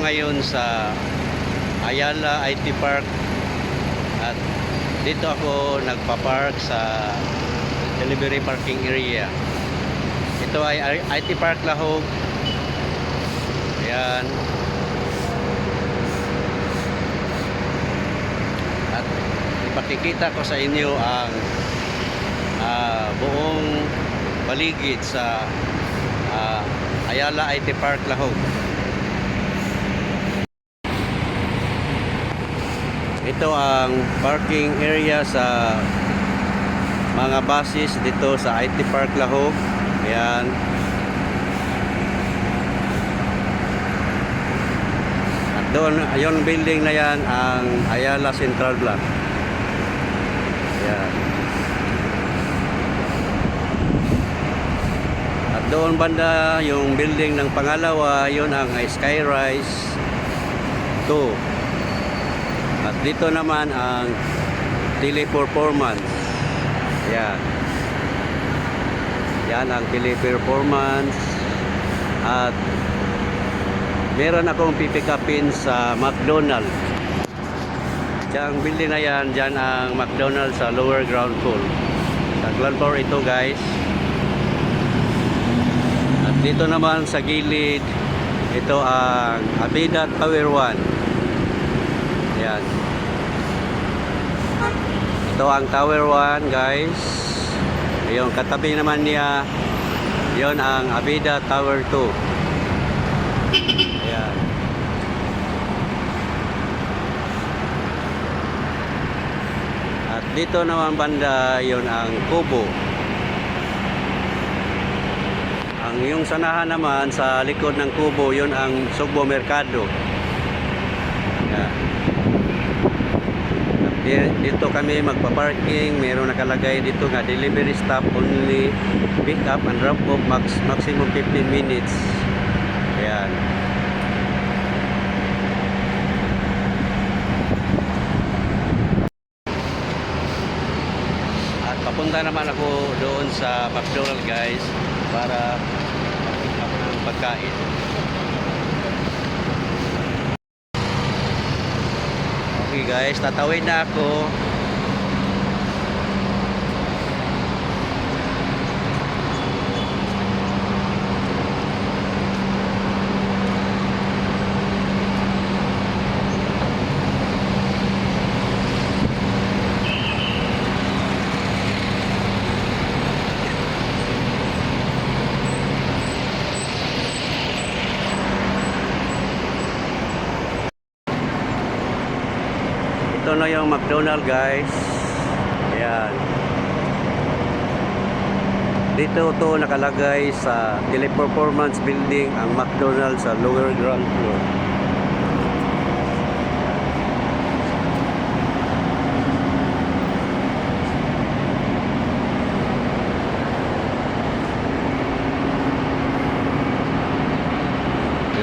ngayon sa Ayala IT Park at dito ako nagpa-park sa delivery parking area. Ito ay IT Park Lahog. Ayan. At ipakikita ko sa inyo ang buong paligid sa Ayala IT Park Lahog. Ito ang parking area sa mga buses dito sa IT Park Lahog. Ayan. At doon, yung building na yan ang Ayala Central Block. Ayan. At doon banda yung building ng pangalawa, yun ang Skyrise 2. At dito naman ang Teleperformance. Ayan. Yan ang Teleperformance. At meron akong pipick upin sa McDonald's. Diyang building na yan, dyan ang McDonald's sa lower ground floor. Sa ground floor ito guys. At dito naman sa gilid, ito ang Abida Tower 1. Yan. Ito ang Tower 1 guys. Yung katabi naman niya, yon ang Abida Tower 2. Ayan. At dito naman banda, yon ang Kubo. Ang yung sanahan naman sa likod ng Kubo, yon ang Sugbo Mercado. Ayan. Dito kami magpa-parking. Meron nakalagay dito nga delivery stop only, pick up and drop off maximum 15 minutes. Ayan. At papunta naman ako doon sa McDonald's guys para mag-pick up ng pagkain. Okay guys, tatawid na ako. Ito na yung McDonald's guys. Ayan. Dito to nakalagay sa Teleperformance building ang McDonald's sa lower ground floor.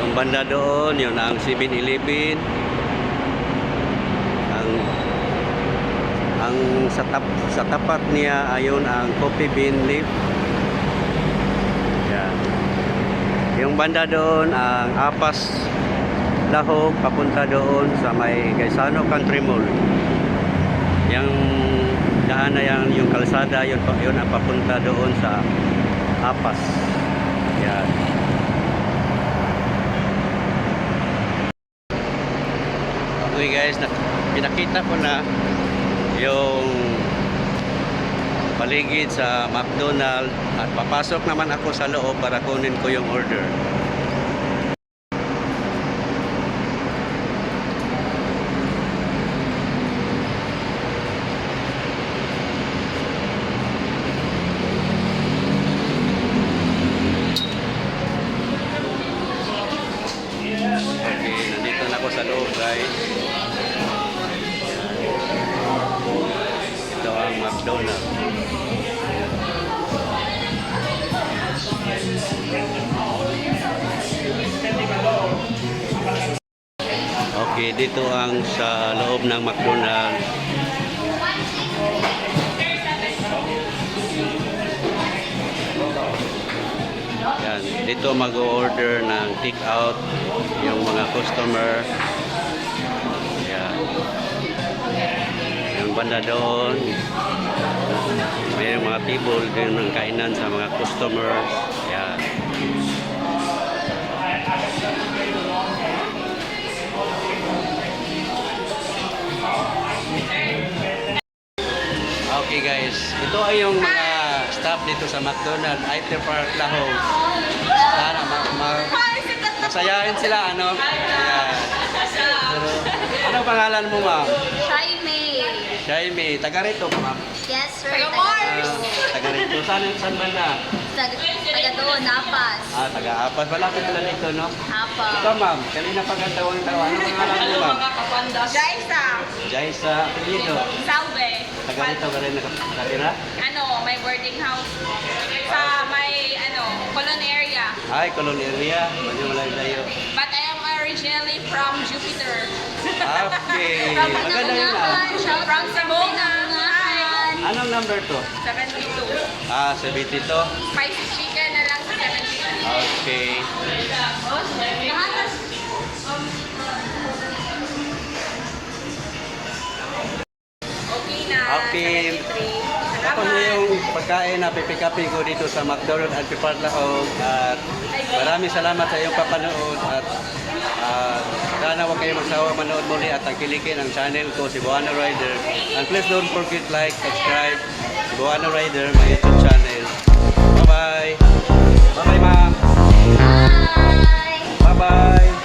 Yung banda doon, yun ang 7-Eleven. Ang sa tapat niya ayon ang Coffee Bean Leaf. Yan. Yung banda doon ang Apas Lahog papunta doon sa may Gaisano Country Mall. Yung daan na yan, yung kalsada yun ang papunta doon sa Apas. Yan. Okay guys, pinakita ko na yung paligid sa McDonald's at papasok naman ako sa loob para kunin ko yung order. Okay, nandito na ako sa loob guys. McDonald's. Okay, dito ang sa loob ng McDonald's. Yan, dito mag-order ng take-out yung mga customer. Ayan. Yung banda doon, may mga table din ng kainan sa mga customers. Ayan. Okay guys, ito ay yung mga staff dito sa McDonald's, IT Park Lahog. Sana masayahin sila, ano? Ayan. Anong pangalan mo, ma'am? Jaime. Jaime, taga rito, ma'am. Yes, sir. Taga Mars. Taga rito. Saan ba na? Taga doon, Apas. Taga Apas. Malapit na dito, no? Apas. Ikaw, ma'am. Kanina pa gantawang tawa. Anong pangalan mo, ma'am? Jaisa. Jaisa. Apelido. Salve. Taga rito ka rin nakatira? May boarding house. Sa may, Colon area. Ay, Colon area. Medyo malayo tayo. But I am originally from Jupiter. Okay. From Maganda yun, ah. From Sabona. Hi. Anong number to? 72. 72. Spicy chicken na lang sa 72. Okay. Okay na. Okay. 73. Tapos na Salamat. yung pagkain na pipikapin ko dito sa McDonald's at Pipart Lahog. At maraming salamat sa iyong papanood. At sana huwag kayo magsawa manood muli at tangkilikin ang channel ko, si Buana Rider. And please don't forget like, subscribe, si Buana Rider, my YouTube channel. Bye-bye. Bye-bye, ma'am. Bye. Bye-bye.